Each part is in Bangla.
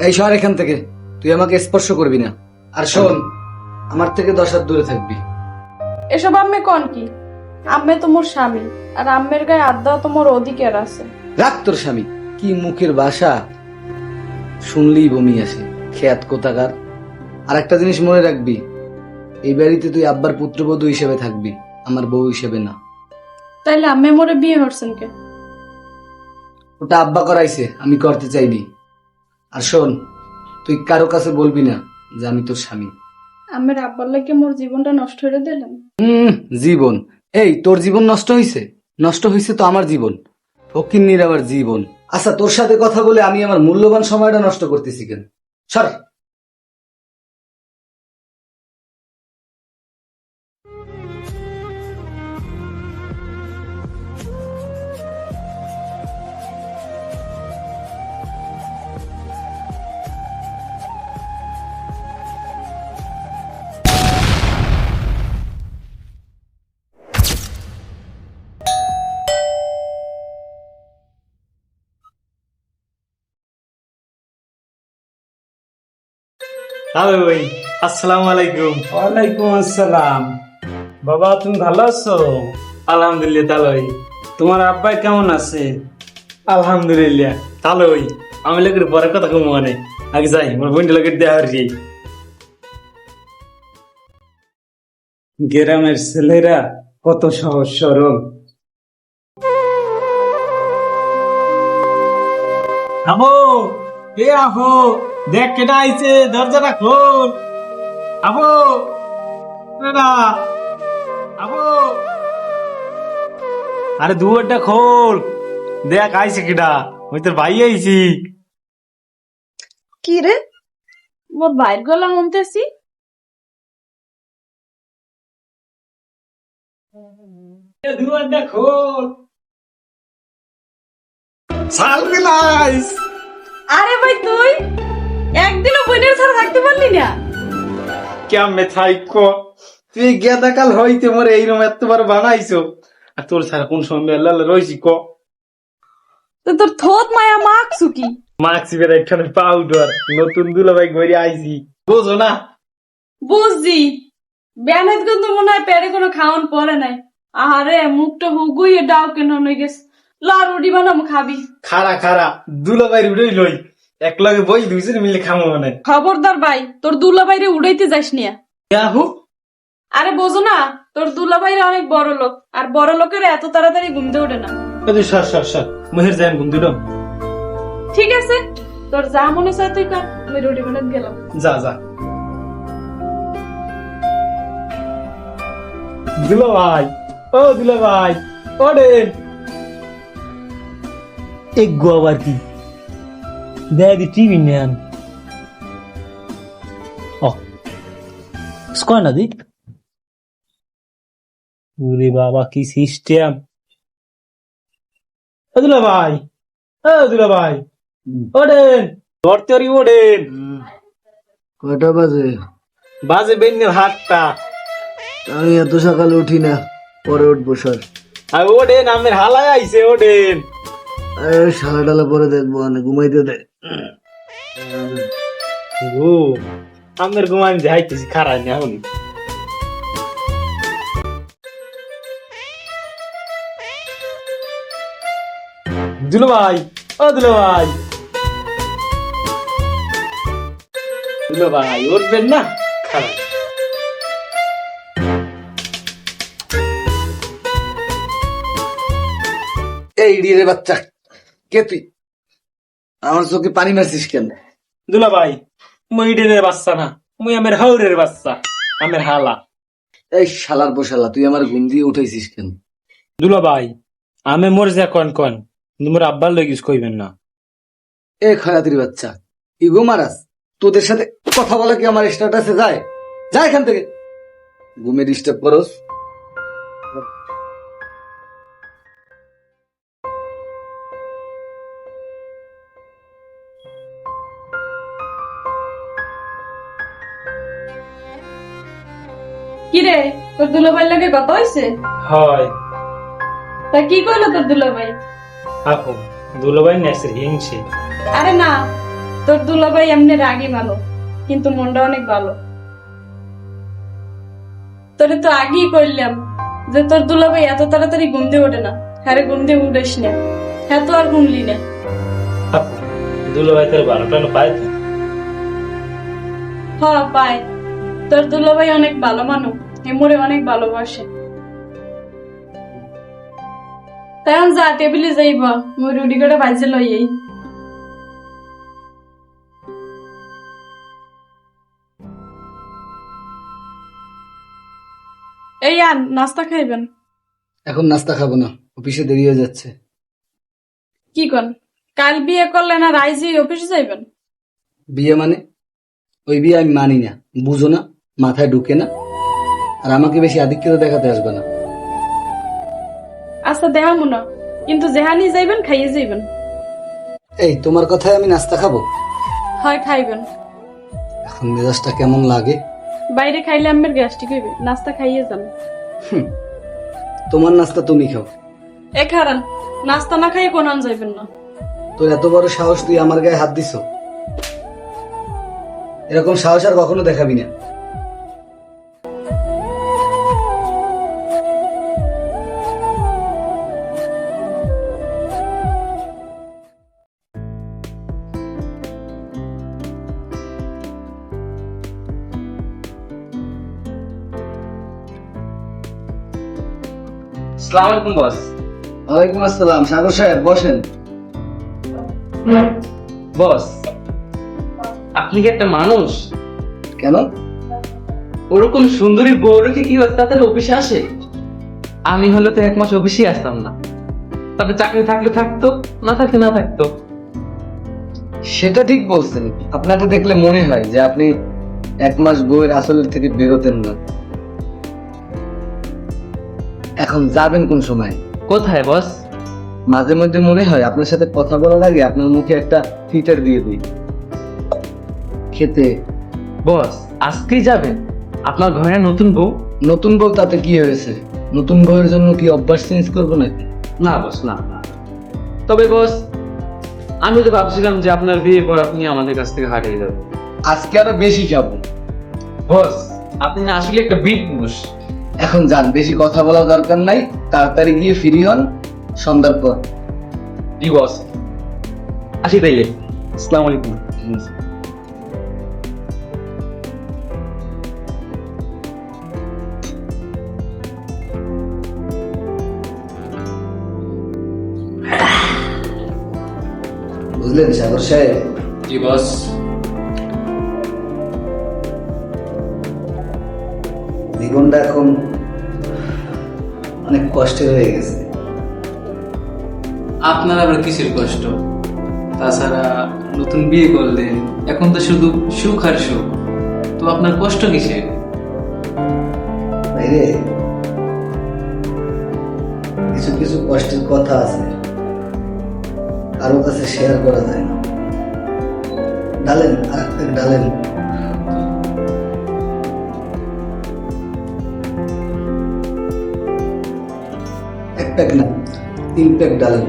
এই শহর এখান থেকে, তুই আমাকে স্পর্শ করবি না। আর শোন, আমার থেকে 10 হাত দূরে থাকবি। এসব আম্মে কোন কি? আম্মে তো মোর স্বামী, আর আম্মের গায়ে হাত দেওয়া তো মোর অধিকার আছে। রাখ তোর স্বামী, কি মুখের ভাষা, শুনলেই বমি আসে, খেয়াত কোথাকার। আর একটা জিনিস মনে রাখবি, এই বাড়িতে তুই আব্বার পুত্রবধূ হিসেবে থাকবি, আমার বউ হিসেবে না। তাইলে আম্মে মোরে বিয়ে করছেন কে? ওটা আব্বা করাইছে, আমি করতে চাইনি। আর শোন, তুই কারো কাছে বলবি না যে আমি তোর স্বামী। আম্মের আব্বার লাগে মোর জীবনটা নষ্ট করে দিলেন। জীবন? এই তোর জীবন নষ্ট হইছে? নষ্ট হইছে তো আমার জীবন, ফকিন্নির আবার জীবন। আচ্ছা, তোর সাথে কথা বলে আমি আমার মূল্যবান সময়টা নষ্ট করতেছি কেন? সর। হ্যালো ভাই, আসসালামু আলাইকুম। ওয়ালাইকুম আসসালাম। বাবা, তুমি ভালো আছো? আলহামদুলিল্লাহ তালই। তোমার আব্বাই কেমন আছে? আলহামদুলিল্লাহ তালই। আমি লোকের পরে কথা কম মানে আগে যাই আমার বোনটা লোকের দেওয়া আর কি। গ্রামের ছেলেরা কত সহজ সরল। আহো, এ আহো, দেখ কেটা আইছে, দরজাটা খোল। আহো না, আহো, আরে দুয়ারটা খোল, দেখ আইছে কিডা, ওই তোর ভাই আইছি। কি রে, মোর ভাইয়ের গলা শুনতেছি। দুয়ারটা খোল। সালবিলাইস। আরে ভাই, তুই একদিনও বোনের ছাড়া থাকতে পারলি না? কেমনে থাইকো, তুই গেদা কাল হইতে মরে এইরকম এতবার বানাইছো, আর তোর ছাড়া কোন সময় রয়েছি ক। তো তোর থোত মায়া মাখছু কি? মাক্সি বের একখানে পাউডার, নতুন দুলাভাই ঘরে আইছি, বুঝো না? বুঝছি, ব্যানের কিন্তু মনে হয় পেটে কোনো খাওয়ান পরে নাই। আহারে, মুখটা হুগুইয়ে ডাও কেন হয়ে গেছে। লা রুটি বানাবো, খাবি? খারা খারা দুলাভাই উড়াই লই, এক লগে বই দুইজন মিলে খামো মানে। খবরদার ভাই, তোর দুলা বাইরে উড়াইতে যাস নিয়া। ইয়াহু, আরে বোঝো না, তোর দুলা বাইরে অনেক বড় লোক, আর বড় লোকের এত তাড়াতাড়ি ঘুমতে ওঠে না। সর সর সর, মেহের যাই ঘুম দিল। ঠিক আছে, তোর যা মনে চায় তুই কর, আমি রুটি বানাতে গেলাম। যা যা। দুলাভাই, ও দুলাভাই, ওরে এক গো আবার কি দাদি টিভি নেন। ও স্কোয়ার না দি, ওরে বাবা কি সিস্টেম। ও দুলাভাই, ও দুলাভাই, ওডেন ধরতে ওডেন। কয়টা বাজে? বাজে বেন্যের হাতটা। আমি এত সকালে উঠি না, পরে উঠবো। সর। আর ওডেন আমের হালায় আইছে, ওডেন। আরে শালা ডালা পরে দেখবো, মানে ঘুমাইতে দে। ও আমের ঘুম আমি যাইতেছি, খারাপ না এখন। দুলো ভাই, ও দুলো ভাই, দুলো ভাই উঠবেন না? খারাপ। এই ইডিয়ে বাচ্চা, কে তুই? আমার চোখে পানি মারছিস কেন? দুলো ভাই, মুই ডেনের বাচ্চা না, মুই আমের হাউরের বাচ্চা, আমের হালা। এই শালার বসালা, তুই আমার ঘুম দিয়ে উঠাইছিস কেন? দুলো ভাই, আমি মোর যা কন কন, কিন্তু মোর আব্বার লইগিস কইবেন না। এ খয়াতির বাচ্চা, ইগো মারাস? তোদের সাথে কথা বলা কি আমার স্ট্যাটাসে যায়? যা এখান থেকে, ঘুমে ডিস্টার্ব করস। কি রে, তোর দুলা ভাই লাগে কথা হয়েছে? হয় তা কি করলো তোর দুলা ভাই? আপু, দুলো ভাই নেসের হিংসে। আরে না, তোর দুলাভাই এমনি রাগী ভালো, কিন্তু মনটা অনেক ভালো। তোরে তো আগেই করলাম যে তোর দুলাভাই এত তাড়াতাড়ি ঘুম দিয়ে ওঠে না। হ্যাঁ রে, ঘুম দিয়ে উঠেস না। হ্যাঁ তো আর ঘুমলি না। দুলাভাই তোর ভালো টালো পায় তো? হ্যাঁ পায়। তোর দুলাভাই অনেক ভালো মানুষ, মোরে অনেক ভালোবাসে। তখন যা টেবিলে যাইব, মুই রুটি করে বাজে লইয়াই। এই আর নাস্তা খাইবেন? এখন নাস্তা খাবো না, অফিসে দেরি হয়ে যাচ্ছে। কি কন, কাল বিয়ে করলেন আর আইজি অফিসে যাইবেন? বিয়ে মানে? ওই বিয়ে আমি মানি না, বুঝো না, মাথায় ঢুকে না। আর আমাকে বেশি আধিক্যতা দেখাতে আসবে না। আচ্ছা দেখামু না, কিন্তু যেহানি যাইবেন খাইয়ে যাইবেন। এই তোমার কথায় আমি নাস্তা খাবো? হয় খাইবেন। এখন মেজাজটা কেমন লাগে। বাইরে খাইলে আমার গ্যাস্ট্রিক হইবে, নাস্তা খাইয়ে যান। তোমার নাস্তা তুমি খাও। এ খারান, নাস্তা না খাইয়ে কোন যাইবেন না। তোর এত বড় সাহস, তুই আমার গায়ে হাত দিছ? এরকম সাহস আর কখনো দেখাবি না। আসসালামু আলাইকুম বস। ওয়ালাইকুম আসসালাম। সাগর সাহেব বসেন। বস, আপনি কি একটা মানুষ? কেন? ওরকম সুন্দরী বউ রেখে কি তাদের অফিসে আসে? আমি হলে তো 1 মাস অফিসে আসতাম না। তবে চাকরি থাকলে থাকতো, না থাকলে না থাকতো। সেটা ঠিক বলছেন। আপনাকে দেখলে মনে হয় যে আপনি 1 মাস বইয়ের আসলের থেকে বেরোতেন না। এখন যাবেন কোন সময়? কোথায় বস? মাঝে মধ্যে মনে হয় আপনার সাথে কথা বলার আগে আপনার মুখে একটা ফিটার দিয়ে দিই খেতে। বস, আজকেই যাবেন? আপনার ঘরে নতুন বউ? নতুন বউ তাতে কি হয়েছে? নতুন বউয়ের জন্য কি অভ্যাস চেঞ্জ করবো নাকি? না বস, না না। তবে বস, আমি তো ভাবছিলাম যে আপনার বিয়ে পর আপনি আমাদের কাছ থেকে হারিয়ে যাবেন। আজকে আরো বেশি যাবো। বস, আপনি না আসলে একটা বীর পুরুষ। এখন যান, বেশি কথা বলার দরকার নাই। তাড়াতাড়ি গিয়ে ফ্রি হন সন্ধ্যার পর। জি বস, আসি তাইলে। আসসালামু আলাইকুম। বুঝলেন সাগর সাহেব? জি বস। জীবনটা এখন অনেক কষ্টের হয়ে গেছে। আপনার আবার কিসের কষ্ট? তাছাড়া নতুন বিয়ে করলেন, এখন তো শুধু সুখ আর সুখ, তো আপনার কষ্ট কিসের? বাইরে কিছু কিছু কষ্টের কথা আছে, কারো কাছে শেয়ার করা যায় না। ডালেন, আর একটা ডালেন। এক প্যাক না, 3 প্যাক ডালেন।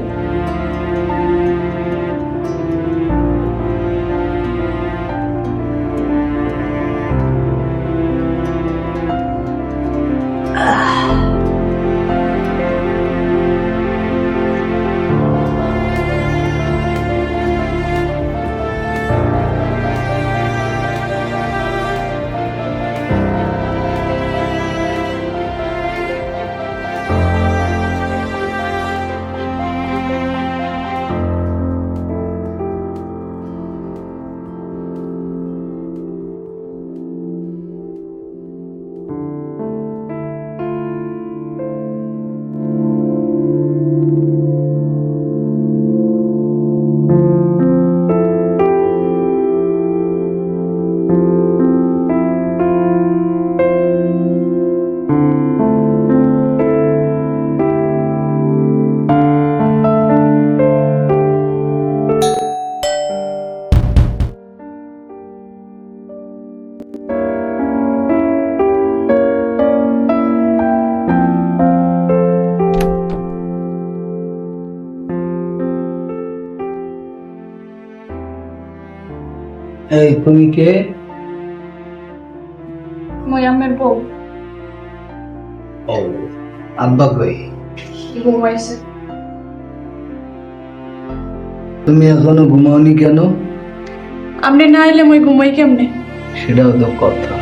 এই তুমি কে? মই আমের বউ। ও, আব্বা কই? ঘুমাইছে। তুমি এখনো ঘুমাওনি কেন? আপনি না এলে মই ঘুমাই কেমনে? সেটাও তো কথা।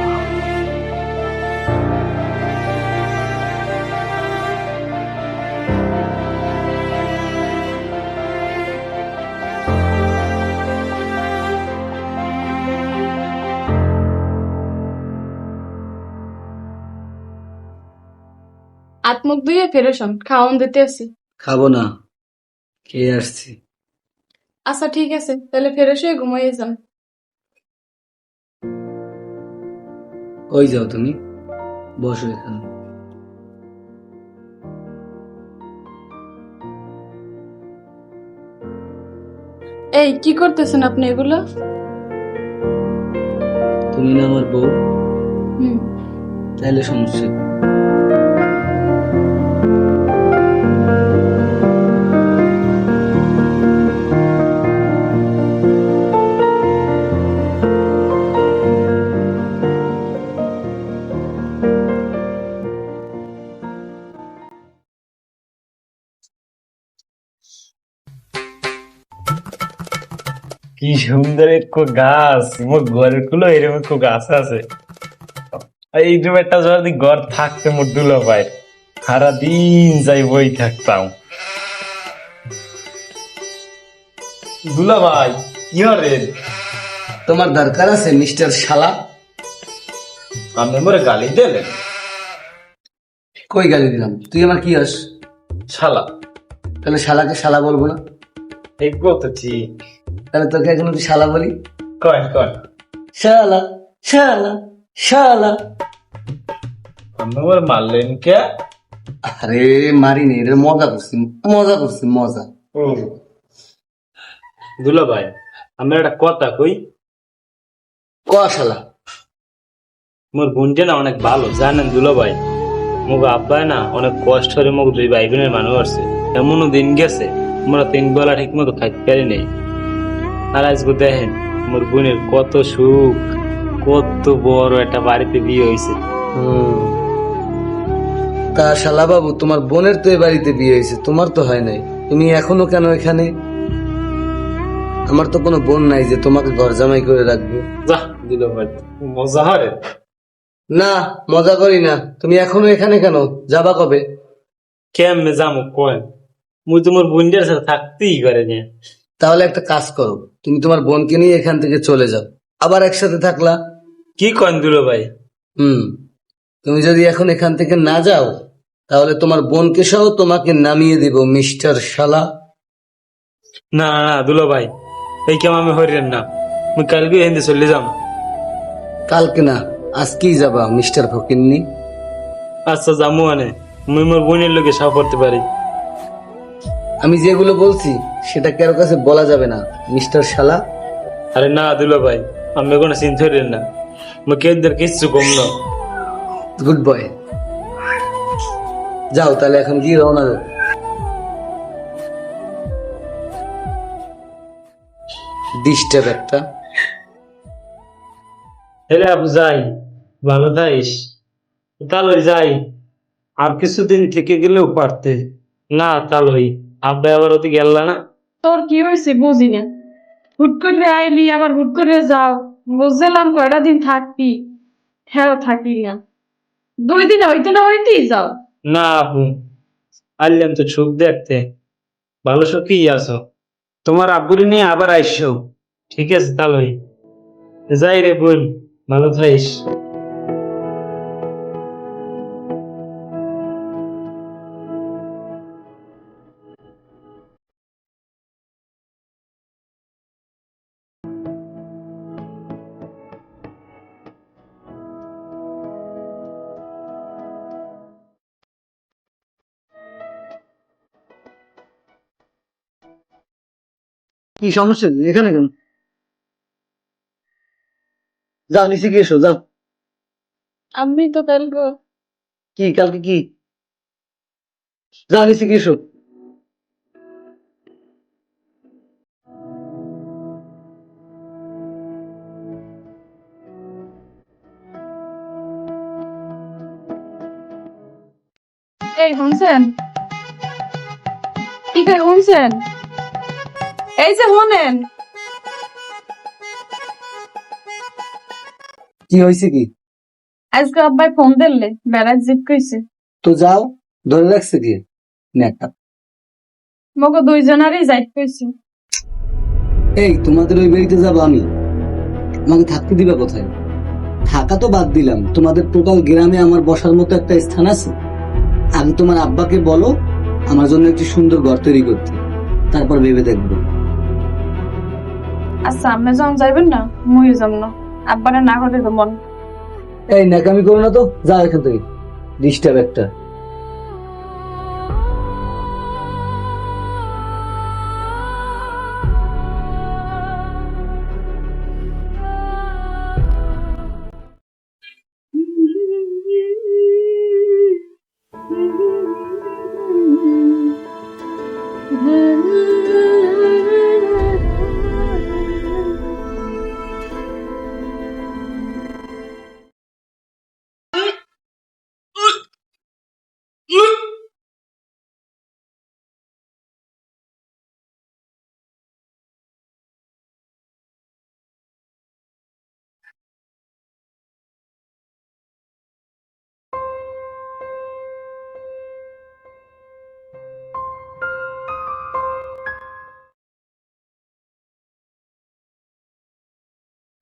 আত্মক ধুয়ে ফেরেশন খাওন দিতে আসি। খাবো না, খেয়ে আসছি। আচ্ছা ঠিক আছে, তাহলে ফেরেশ হয়ে ঘুমাইয়ে যান। কই যাও তুমি? বসো এখানে। এই কি করতেছেন আপনি এগুলো? তুমি না আমার বউ, হুম। তাইলে সমস্যা কি? কি সুন্দর একটু গাছ, মোর ঘরের গুলো এরকম একটু গাছ আছে। এই রকম একটা যদি ঘর থাকতে মোর দুলা ভাই, সারাদিন যাই বই থাকতাম। দুলা ভাই কি হরেন? তোমার দরকার আছে মিস্টার শালা? আপনি মোরে গালি দিলেন কই গালি দিলাম? তুই আমার কি হস? শালা। তাহলে শালাকে শালা বলবো না? এই তো ঠিক। তাহলে তোকে এখন তুই শালা বলি? কয় কয় শালা, শালা, শালা। আপনি মোরে মারলেন কে? আরে মারিনি, এটা মজা করছি, মজা করছি, মজা। ও দুলা ভাই, আমি একটা কথা কই। ক শালা। মোর বোনটা না অনেক ভালো, জানেন দুলা ভাই। মুখ আব্বায় না অনেক কষ্ট করে মুখ দুই ভাই বোনের মানুষ আসছে। এমনও দিন গেছে আমরা 3 বেলা ঠিক মতো খাইতে পারি নাই। আর আজকে দেখেন মোর বোনের কত সুখ, কত বড় একটা বাড়িতে বিয়ে হয়েছে। তা শালা বাবু, তোমার বোনের তো এ বাড়িতে বিয়ে হয়েছে, তোমার তো হয় নাই। তুমি এখনো কেন এখানে? আমার তো কোনো বোন নাই যে তোমাকে ঘর জামাই করে রাখবে। যা দুলা ভাই, মজা হারে। না, মজা করি না। তুমি এখনো এখানে কেন? যাবা কবে? কেমনে যামু কয়? মুই তো মোর বোনটার সাথে থাকতেই পারে না। তাহলে একটা কাজ করো, তুমি তোমার বোনকে নিয়ে এখান থেকে চলে যাও, আবার একসাথে থাকলা। কি কন দুলা ভাই? হুম, তুমি যদি এখন এখান থেকে না যাও, তাহলে তোমার বোনকে সহ তোমাকে নামিয়ে দিব মিস্টার শালা। না না না দুলা ভাই, এই কেমন আমি হইরেন না। মুই কালকে হিন্দি চলে যাম। কালকে না, আজকেই যাবা মিস্টার ফকিন্নি। আচ্ছা যামু আনে, মুই মোর বোনের লোকে সব করতে পারি। আমি যেগুলো বলছি সেটা কারো কাছে বলা যাবে না মিস্টার শালা। আরে না দুলা ভাই, আমি কোনো চিন্তা করেন না। মুই কেদের কিচ্ছু কম না। Good boy. যাও তাহলে এখন কি রওনা দাও। ডিস্টার্ব একটা। হেরে আপু যাই, ভালো থাইস। তাহলে যাই, আর কিছুদিন থেকে গেলেও পারতে। না তাহলেই আব্বা আবার ওদিকে গেল না। তোর কি হয়েছে বুঝি না। হুট করে আইলি আবার হুট করে যাও। বুঝলাম কয়টা দিন থাকবি, হ্যাঁ থাকবি না। 2 দিন হইতে না হইতেই যাও। না আপু, আইলাম তো সুখ দেখতে। ভালো সুখী আছো। তোমার আব্বুরি নিয়ে আবার আইসো। ঠিক আছে তাহলে যাই রে বোন, ভালো থাইস। কি সমস্যা? এখানে কেন? যাও নিচে গিয়ে এসো, যাও। আমি তো কালকে কি কালকে কি? যাও নিচে গিয়ে এসো। এই শুনছেন? কি করে শুনছেন? এই যে শোনেন, কি হয়েছে কি? আজকে আব্বাই ফোন দিলে বেড়ার জিপ কইছে তো যাও, ধরে রাখছে কি? নেতা। মগো দুইজনারই যাইত কইছে। এই তোমাদের ওই বাড়িতে যাবো আমি, আমাকে থাকতে দিবা কোথায়? থাকা তো বাদ দিলাম, তোমাদের টোটাল গ্রামে আমার বসার মতো একটা স্থান আছে? আগে তোমার আব্বাকে বলো আমার জন্য একটি সুন্দর ঘর তৈরি করতে, তারপর ভেবে দেখবো। আচ্ছা আপনি যখন যাইবেন না মুই যাম না, আব্বারে না করে তো মন। এই নাকামি করো না তো, যাও এখান থেকে, ডিস্টার্ব একটা।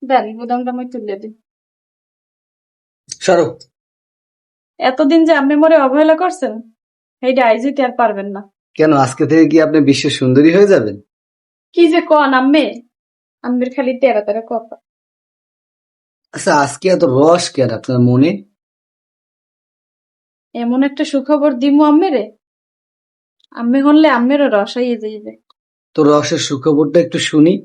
দেন গুদামটা মই তুলে দিন। সরো। এতদিন যে আপনি মরে অবহেলা করছেন এইটা আইজিতে আর পারবেন না। কেন, আজকে থেকে কি আপনি বিশ্বের সুন্দরী হয়ে যাবেন? কি যে কন আম্মে, আম্মের খালি তেরা তেরা কথা। আচ্ছা, আজকে এত রস কেন আপনার মনে? এমন একটা সুখবর দিমু আম্মেরে, আম্মে হনলে আম্মেরও রসাইয়ে যাইবে। তো রসের সুখবরটা একটু শুনি।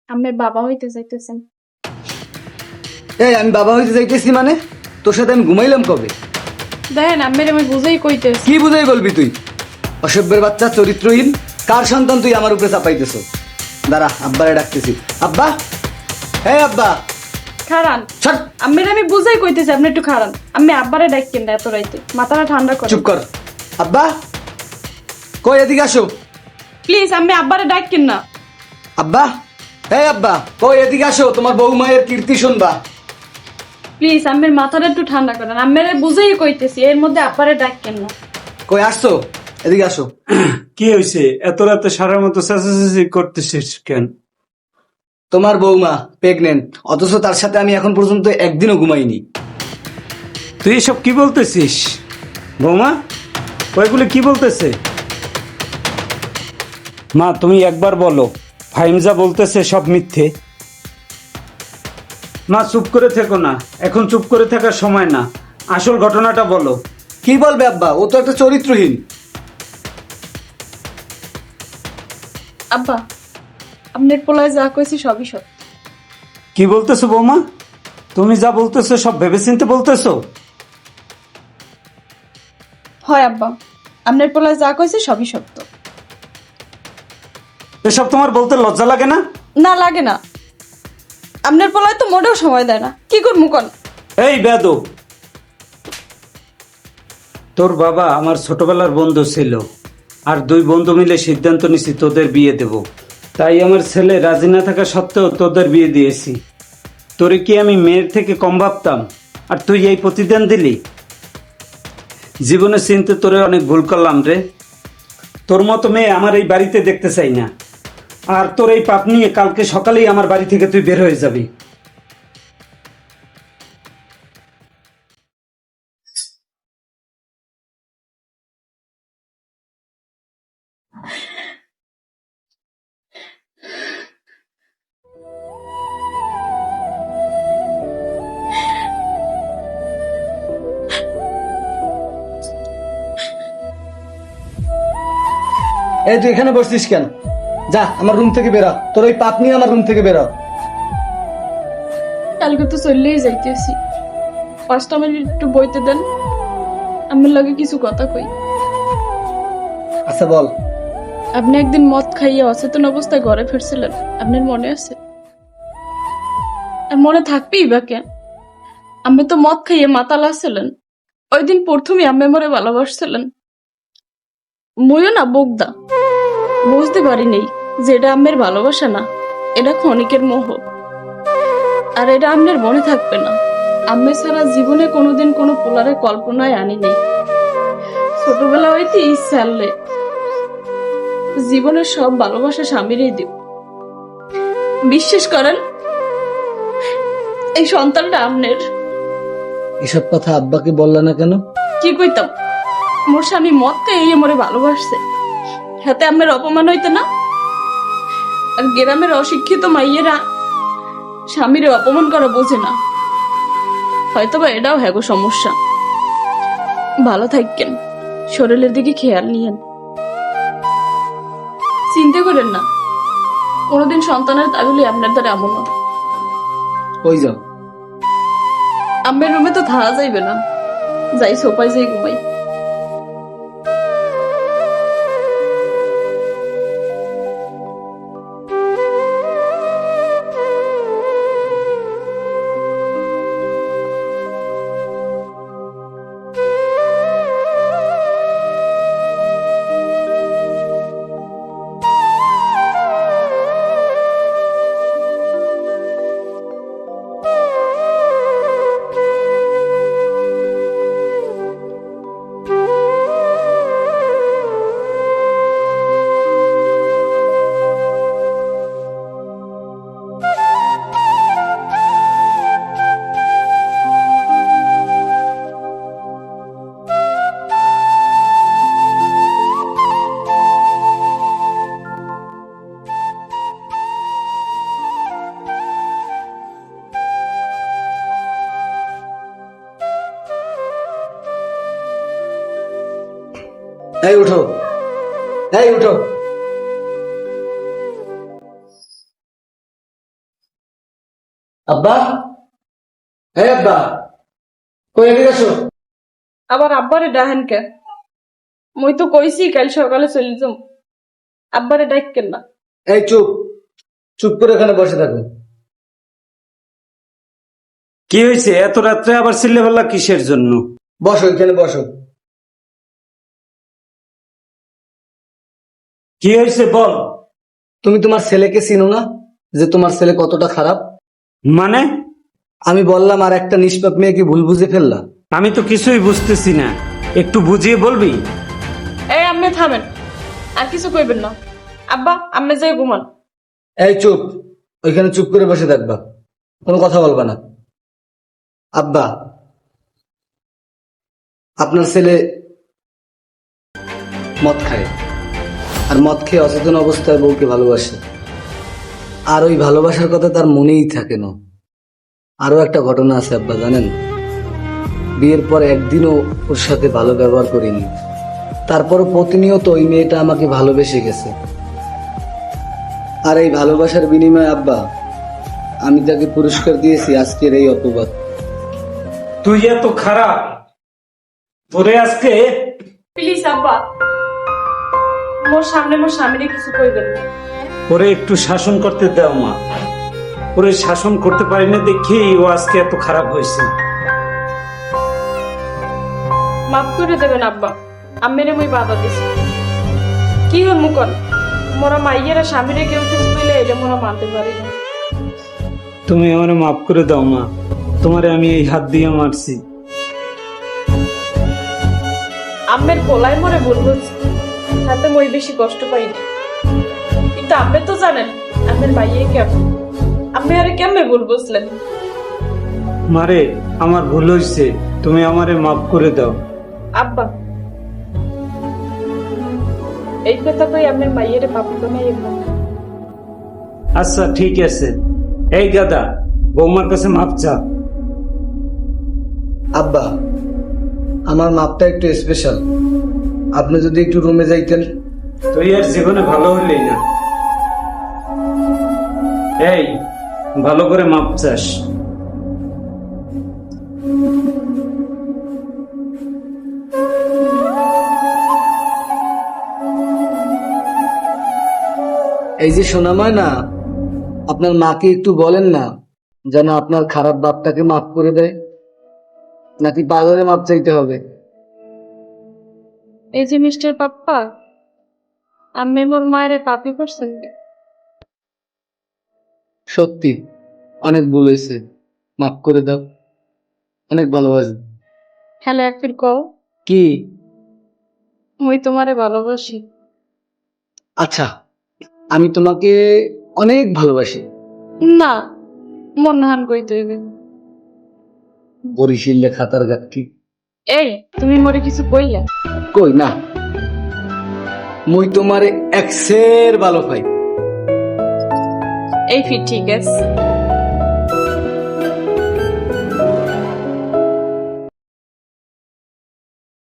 আম্মে বাবা হইতে যাইতেছেন। এই আমি বাবা হইতে যাইতেছি মানে? তোর সাথে আমি ঘুমাইলাম কবে? দেখেন আম্মের আমি বুঝেই কইতেছি। কি বুঝাই বলবি তুই? অসভ্যের বাচ্চা, চরিত্রহীন, কার সন্তান তুই আমার উপরে চাপাইতেছ? দাঁড়া, আব্বারে ডাকতেছি। আব্বা, হ্যাঁ আব্বা। খারান, ছাড়। আম্মের আমি বুঝাই কইতেছি, আপনি একটু খারান। আমি আব্বারে ডাকেন না এত রাইতে, মাথাটা ঠান্ডা করে। চুপ কর। আব্বা, কই এদিকে আসো। প্লিজ আমি আব্বারে ডাকেন না। আব্বা, হ্যাঁ আব্বা, কই এদিকে আসো, তোমার বউ মায়ের কীর্তি শুনবা। প্লিজ আম্মের মাথাটা একটু ঠান্ডা করেন, আম্মের বুঝেই কইতেছি, এর মধ্যে আব্বারে ডাকেন না। কই আসছো, এদিকে আসো। কি হয়েছে? এত রাতে সারার মতো চেঁচাচেঁচি করতেছিস কেন? তোমার বৌমা প্রেগনেন্ট, অথচ তার সাথে আমি এখন পর্যন্ত একদিনও ঘুমাইনি। তুই এসব কি বলতেছিস বৌমা? ওইগুলো কি বলতেছে? মা তুমি একবার বলো, ফাইমজা বলতেছে সব মিথ্যে। মা চুপ করে থেকো না, এখন চুপ করে থাকার সময় না, আসল ঘটনাটা বলো। কি বলবে আব্বা, ও তো একটা চরিত্রহীন। আব্বা, আপনার পোলায় যা কইছি সবই সত্য। কি বলতেছো বৌমা? তুমি যা বলতেছো সব ভেবেচিন্তে বলতেছো? হয় আব্বা, আপনার পোলায় যা কইছি সবই সত্য। এসব তোমার বলতে লজ্জা লাগে না? না লাগে না, আপনার পোলায় তো মোটেও সময় দেয় না, কি করবো কোন? এই বেয়াদব, তোর বাবা আমার ছোটবেলার বন্ধু ছিল, আর দুই বন্ধু মিলে সিদ্ধান্ত নিছি তোদের বিয়ে দেব। তাই আমার ছেলে রাজি না থাকা সত্ত্বেও তোদের বিয়ে দিয়েছি। তোরে কি আমি মেয়ের থেকে কম ভাবতাম, আর তুই এই প্রতিদান দিলি? জীবনে চিনতে তোরে অনেক ভুল করলাম রে। তোর মতো মেয়ে আমার এই বাড়িতে দেখতে চাই না, আর তোর এই পাপ নিয়ে কালকে সকালেই আমার বাড়ি থেকে তুই বের হয়ে যাবি। এই তুই এখানে বসছিস কেন? যা আমার রুম থেকে বেরা, তোর ওই পাপ নিয়ে আমার রুম থেকে বেরা। কালকে তো চললেই যাইতেছি, 5টা মিনিট একটু বইতে দেন, আমার লাগে কিছু কথা কই। আচ্ছা বল। আপনি একদিন মদ খাইয়ে অচেতন অবস্থায় ঘরে ফিরছিলেন, আপনার মনে আছে? আর মনে থাকবেই বা কেন, আমি তো মদ খাইয়ে মাতাল আসছিলেন। ওই দিন প্রথমে আম্মে মরে ভালোবাসছিলেন, ময়ও না বোগদা, বুঝতে পারিনি যে এটা আম্মের ভালোবাসা না, এটা ক্ষণিকের মোহ। আর এটা আম্মের মনে থাকবে না। আম্মে ছাড়া জীবনে কোনোদিন কোনো পোলারে কল্পনায় আনি নেই। ছোটবেলা হইতে ইচ্ছা আনলে জীবনের সব ভালোবাসা স্বামীরই দিব। বিশ্বাস করেন, এই সন্তানটা আমনের। এসব কথা আব্বাকে বললা না কেন? কি কইতাম, মোর স্বামী মতকে এই মরে ভালোবাসছে, হাতে আমের অপমান হইতে না। আর গ্রামের অশিক্ষিত মাইয়েরা স্বামীর অপমান করা বোঝে না। হয়তোবা এটাও হ্যাগো সমস্যা। ভালো থাকেন, শরীরের দিকে খেয়াল নিয়েন, চিন্তা করেন না কোনোদিন সন্তানের তাগুলি আপনার দ্বারা এমন না। কই যাও? আম্মের রুমে তো থাকা যাইবে না, যাই সোফায় যাই ঘুমাই। এই উঠো, এই উঠো। আব্বা, এই আব্বা, কই এদিকে আসো। আবার আব্বারে ডাহেন কে? মই তো কইছি কাল সকালে চলে যাম, আব্বারে ডাকেন না। এই চুপ, চুপ করে এখানে বসে থাকো। কি হয়েছে এত রাত্রে আবার চিল্লাপাল্লা কিসের জন্য? বসো, এখানে বসো। কি হয়েছে বল। তুমি তোমার ছেলেকে চিনো না, যে তোমার ছেলে কতটা খারাপ? মানে? আমি বললাম আর একটা নিষ্পাপ মেয়ে কি ভুল বুঝে ফেললা? আমি তো কিছুই বুঝতেছি না, একটু বুঝিয়ে বলবি? এই আম্মে থামেন, আর কিছু কইবেন না। আব্বা আম্মে যাই ঘুমান। এই চুপ, ওইখানে চুপ করে বসে থাকবা, কোনো কথা বলবা না। আব্বা, আপনার ছেলে মদ খায়, আর মদ খেয়ে অচেতন অবস্থায় বউকে ভালোবাসে, আর ওই ভালোবাসার কথা তার মনেই থাকে না। আরো একটা ঘটনা আছে আব্বা, জানেন? বিয়ের পর একদিনও ওর সাথে ভালো ব্যবহার করিনি, তারপরও প্রতিনিয়ত ওই মেয়েটা আমাকে ভালোবেসে গেছে। আর এই ভালোবাসার বিনিময়ে আব্বা আমি তাকে পুরস্কার দিয়েছি আজকের এই অপবাদ। তুই এত খারাপ, তোরে আজকে। প্লিজ আব্বা, মোর সামনে মোর স্বামীরে কিছু কইবেন না। ওরে একটু শাসন করতে দাও মা, ওরে শাসন করতে পারি না দেখি ও আজকে এত খারাপ হয়েছে। মাফ করে দেবেন আব্বা, আম্মেরে মই বাধা দিছি। কি হল মুকন, মোরা মাইয়েরা স্বামীরে কেউ কিছু কইলে এটা মোরা মানতে পারি না। তুমি আমার মাফ করে দাও মা, তোমারে আমি এই হাত দিয়ে মারছি। আম্মের কোলায় মরে বলবো, তাতে মই বেশি কষ্ট পাইনি। কিন্তু আম্মে তো জানেন আম্মের মাইয়ে কেমন, আম্মে আরে কেমনে ভুল বুঝলেন? মারে আমার ভুল হয়েছে, তুমি আমারে মাফ করে দাও। আব্বা এই কথা কই আম্মের মাইয়েরে পাপি বানাইয়েন না। আচ্ছা ঠিক আছে, এই গাদা বৌমার কাছে মাপ চা। আব্বা, আমার মাপটা একটু স্পেশাল, আপনি যদি একটু রুমে যাইতেন। তুই আর জীবনে ভালো হইলি না। এই ভালো করে মাপ চাস। এই যে সোনাময় না, আপনার মাকে একটু বলেন না যেন আপনার খারাপ বাপটাকে মাফ করে দেয়। নাকি পাগলে মাপ চাইতে হবে? এই যে মিস্টার পাপ্পা, আমি মোর মায়ের পাপি করছেন কি? সত্যি অনেক ভুল হয়েছে, মাফ করে দাও। অনেক ভালোবাসি। হ্যালো একবার কও, কি? মুই তোমারে ভালোবাসি। আচ্ছা, আমি তোমাকে অনেক ভালোবাসি। না, মন হান কইতে হইবে। বরিশিল্লে খাতার গাঠি। এই তুমি মোরে কিছু কইলা? কই না, মুই তোমারে একসের ভালো পাই। এই ফির ঠিক আছে।